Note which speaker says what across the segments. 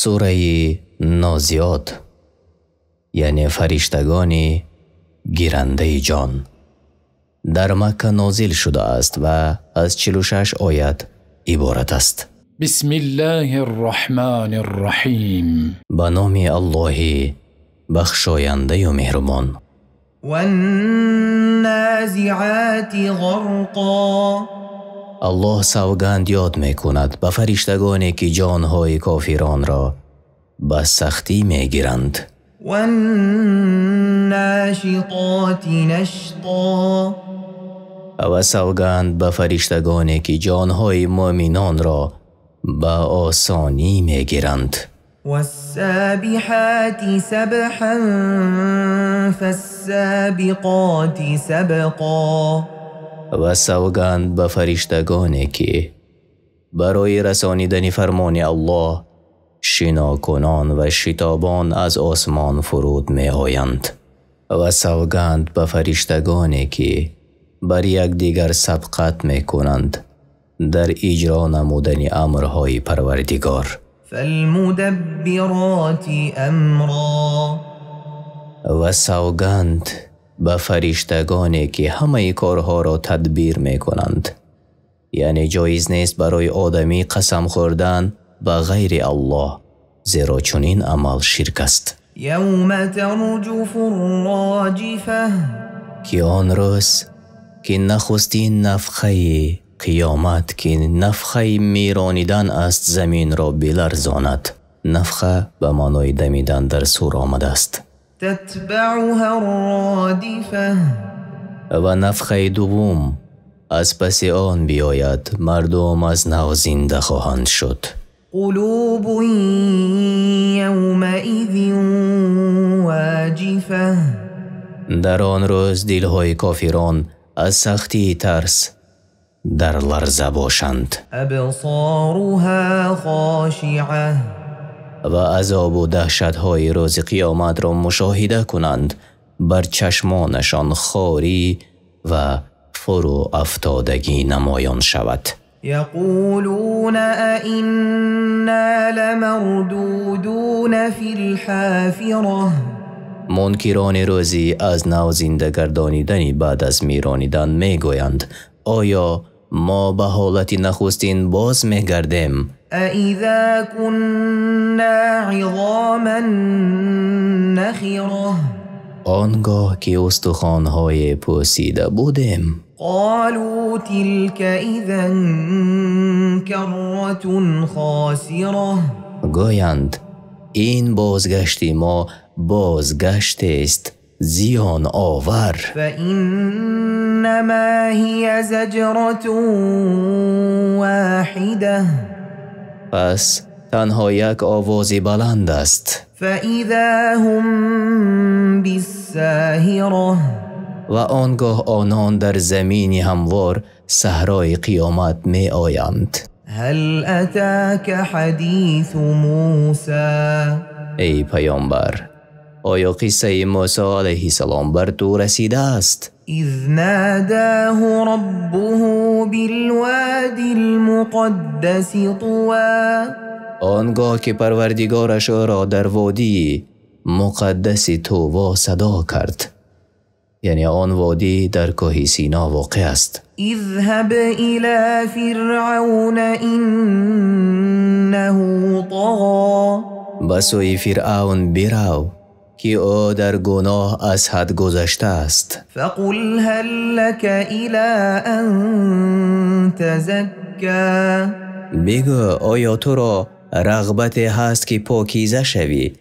Speaker 1: سوره نازیات یعنی فرشتگان گیرنده جان در مکه نازل شده است و از 46 آیت عبارت است.
Speaker 2: بسم الله الرحمن الرحیم.
Speaker 1: به نام الله بخشاینده و مهربان.
Speaker 3: والنازعات غرقا.
Speaker 1: الله سوگند یاد می کند به فرشتگانی که جانهای کافران را به سختی می گیرند.
Speaker 3: والناشطات نشطا.
Speaker 1: و سوگند به فرشتگانی که جانهای مؤمنان را به آسانی می گیرند.
Speaker 3: والسابحات سبحا فالسابقات سبقا.
Speaker 1: و سوگند به فرشتگانی که برای رسانیدن فرمان الله شناکنان و شتابان از آسمان فرود می آیند. و سوگند به فرشتگانی که بر یک دیگر سبقت می کنند در اجرا نمودن امرهای پروردگار.
Speaker 3: فالمدبرات امرا.
Speaker 1: و سوگند به فرشتگانی که همه کارها را تدبیر می کنند. یعنی جایز نیست برای آدمی قسم خوردن به غیر الله، زیرا چنین عمل شرک است.
Speaker 3: یوم ترجف الراجفه.
Speaker 1: که آن روز که نخستین نفخه قیامت که نفخه میرانیدن است زمین را بلرزاند. نفخه به معنای دمیدن در سور آمده است.
Speaker 3: تتبعها الرادفه.
Speaker 1: و نفخه دوم از پس آن بیاید، مردم از نو زنده خواهند شد.
Speaker 3: قلوب یومئذ واجفه.
Speaker 1: در آن روز دلهای کافران از سختی ترس در لرزه باشند.
Speaker 3: ابصارها خاشعه.
Speaker 1: و عذاب و دهشت‌های روز قیامت را مشاهده کنند، بر چشمانشان خاری و فرو افتادگی نمایان شود.
Speaker 3: یقولون ائنا لمردودون فی الحافره.
Speaker 1: منکران روزی از نو زنده گردانیدنی بعد از میرانیدن میگویند آیا ما به حالت نخستین باز میگردیم؟
Speaker 3: أَإِذَا كُنَّا عِظَامًا نَخِرَةً.
Speaker 1: آنگاه که استخوان‌های پوسیده بودیم.
Speaker 3: قالوا تلك إذا كرة خاسرة.
Speaker 1: گویند این بازگشتی ما بازگشت است زیان آور.
Speaker 3: فإنما هي زجرة واحدة.
Speaker 1: پس تنها یک آواز بلند است.
Speaker 3: فإذا هم بالساهرة.
Speaker 1: و آنگاه آنان در زمین هموار صحرای قیامت می آیند.
Speaker 3: هل أتاك حديث موسى.
Speaker 1: ای پیامبر، آیا قصه موسی علیه السلام بر تو رسیده است؟
Speaker 3: إذ ناداه ربه بالوادي المقدس طوى.
Speaker 1: آنگاه که پروردگارش را در وادی مقدس طوی صدا کرد، یعنی آن وادی در کوه سینا واقع است.
Speaker 3: اذهب إلى فرعون إنه طغى.
Speaker 1: به سوی فرعون برو که او در گناه از حد گذشته است.
Speaker 3: فقل هل لك إلى أن تزكى.
Speaker 1: بگو آیا تو را رغبت هست که پاکیزه شوی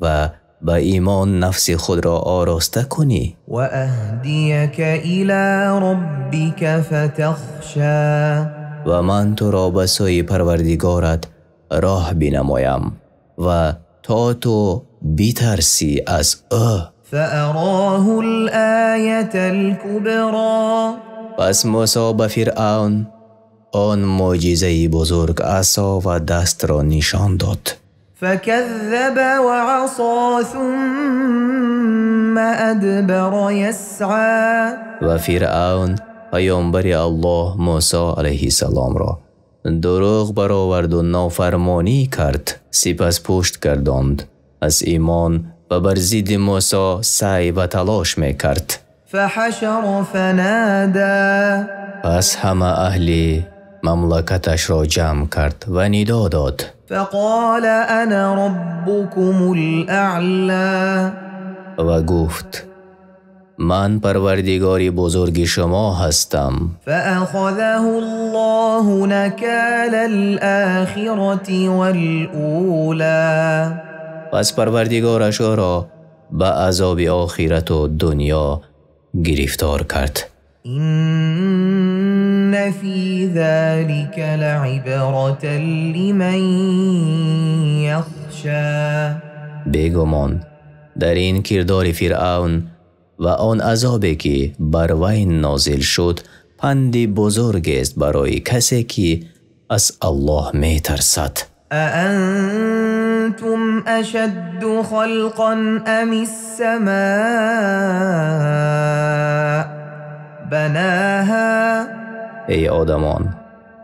Speaker 1: و با ایمان نفس خود را آراسته کنی؟
Speaker 3: و اهدیک إلى ربک فتخشى.
Speaker 1: و من تو را به سوی پروردگارت راه بنمایم و تا تو بیترسی از او.
Speaker 3: فأراه الآية الكبرى.
Speaker 1: پس موسی به فرعون آن معجزه بزرگ عصا و دست را نشان داد.
Speaker 3: فكذب وعصى ثم أدبر يسعى.
Speaker 1: و فرعون پیامبر الله موسی علیه السلام را دروغ برآورد و نافرمانی کرد، سپس پشت گرداند از ایمان و بر ضد موسی سعی و تلاش می کرد.
Speaker 3: فحشر فنادى
Speaker 1: پس همه اهل مملکتش را جمع کرد و ندا داد.
Speaker 3: فقال انا ربكم الاعلى
Speaker 1: و گفت من پروردگار بزرگ شما هستم.
Speaker 3: فأخذه الله نكال الآخرة والأولى
Speaker 1: پس پروردگارش او را به عذاب آخرت و دنیا گرفتار کرد.
Speaker 3: إن في ذلك لعبرة لمن يخشى
Speaker 1: بیگمان در این کردار فرعون و آن عذابی که بر وی نازل شد پندی بزرگ است برای کسی که از الله می ترسد.
Speaker 3: أأنتم أشد خلقا أم السماء بناها
Speaker 1: ای آدمان،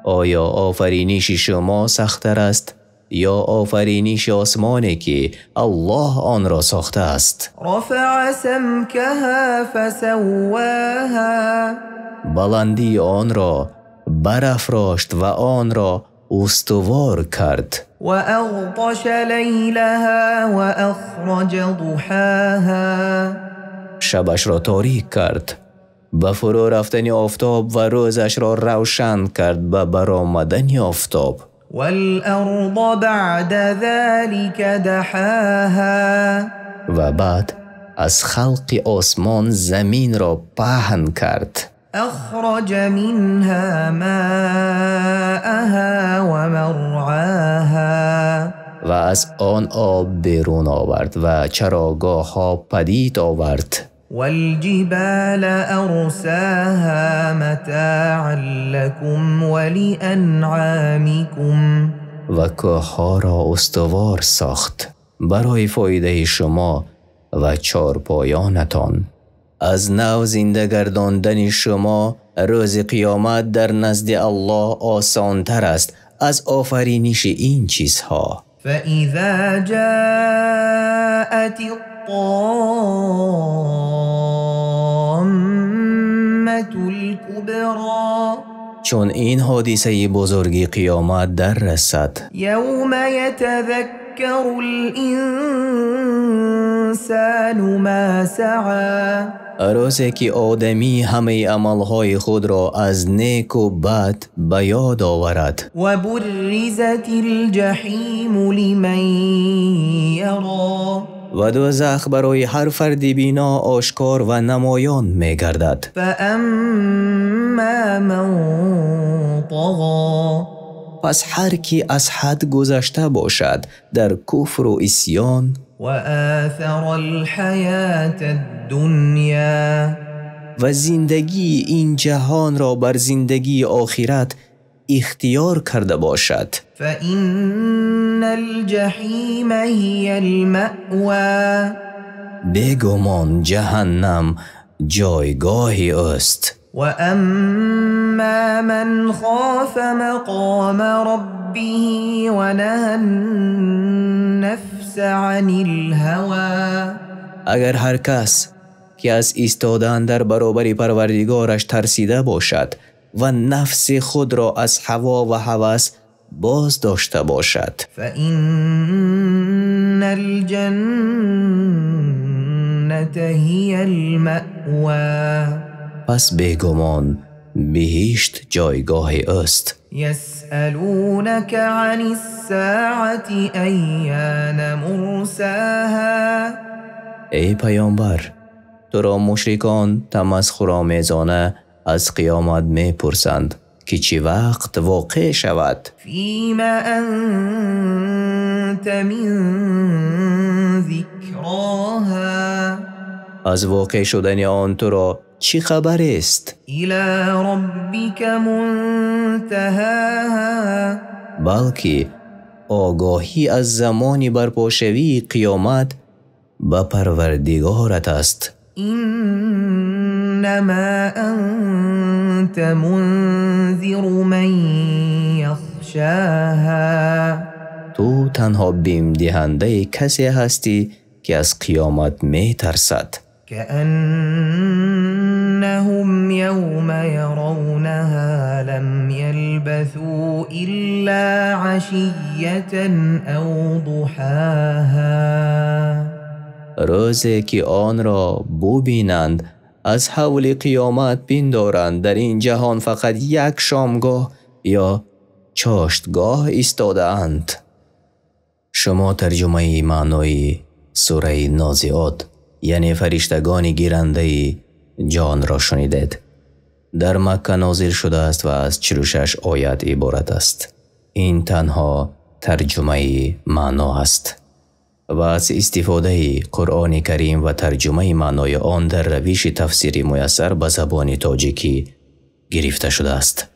Speaker 1: آیا آفرینش شما سخت‌تر است یا آفرینش آسمانی که الله آن را ساخته است؟
Speaker 3: رفع سمكها فسواها
Speaker 1: بلندی آن را برافراشت و آن را استوار کرد.
Speaker 3: وأغطش ليلها وأخرج ضحاها
Speaker 1: شبش را تاریک کرد، به فرو رفتن آفتاب و روزش را روشن کرد به برآمدن آفتاب.
Speaker 3: والأرض بعد ذلك دحاها
Speaker 1: و بعد از خلق آسمان زمین را پهن کرد.
Speaker 3: أخرج منها ماءها ومرعاها
Speaker 1: و از آن آب بیرون آورد و چراگاه ها پدید آورد.
Speaker 3: والجبال أرساها متاعا لكم ولأنعامكم
Speaker 1: و کوه ها را استوار ساخت برای فایده شما و چارپایانتان. از نو زنده گرداندن شما روز قیامت در نزد الله آسان تر است از آفرینش این چیزها.
Speaker 3: فإذا جاءت الطامة الكبرى
Speaker 1: چون این حادثه بزرگی قیامت در رسد،
Speaker 3: يوم يتذكر الإنسان ما سعى
Speaker 1: روزی که آدمی همه عملهای خود را از نیک و بد به یاد آورد.
Speaker 3: وبرزت الجحیم لمن یرا
Speaker 1: و دوزخ برای هر فرد بینا آشکار و نمایان می گردد.
Speaker 3: فاما من طغى
Speaker 1: پس هر کی از حد گذشته باشد در کفر و عصیان
Speaker 3: وآثر الحیاة الدنیا
Speaker 1: و زندگی این جهان را بر زندگی آخرت اختیار کرده باشد،
Speaker 3: فإن الجحیم هی المأوى
Speaker 1: بیگمان جهنم جایگاه است.
Speaker 3: وأما من خاف مقام ربه ونهى النفس عن الهوى
Speaker 1: اگر هر کس که از ایستادن در برابر پروردگارش ترسیده باشد و نفس خود را از هوا و هوس باز داشته باشد،
Speaker 3: فإن الجنة هي المأوى
Speaker 1: پس بیگمان بهشت جایگاه است.
Speaker 3: يسألونك عن الساعة أيان مرساها
Speaker 1: ای پیامبر، تو را مشرکان تمسخرآمیزانه از قیامت می پرسند که چه وقت واقع شود.
Speaker 3: فيما أنت من ذكراها
Speaker 1: از واقع شدن آن تو را چی خبر است؟
Speaker 3: إلى ربك منتهاها
Speaker 1: بلکه آگاهی از زمانی برپاشوی قیامت به پروردگارت است.
Speaker 3: إنما أنت منذر من يغشاها
Speaker 1: تو تنها بیم دهنده کسی هستی که از قیامت می ترسد.
Speaker 3: كأنهم يوم يرونها لم يلبثوا إلا عشية أو ضحاها
Speaker 1: روزی که آن را ببینند از حول قیامت بیندارند در این جهان فقط یک شامگاه یا چاشتگاه ایستاده اند. شما ترجمه معنای سوره نازعات یعنی فرشتگان گیرنده جان را شنیدید. در مکه نازل شده است و از 46 آیت عبارت است. این تنها ترجمه معنا است و از استفاده قرآن کریم و ترجمه معنای آن در روش تفسیری میسر به زبان تاجیکی گرفته شده است.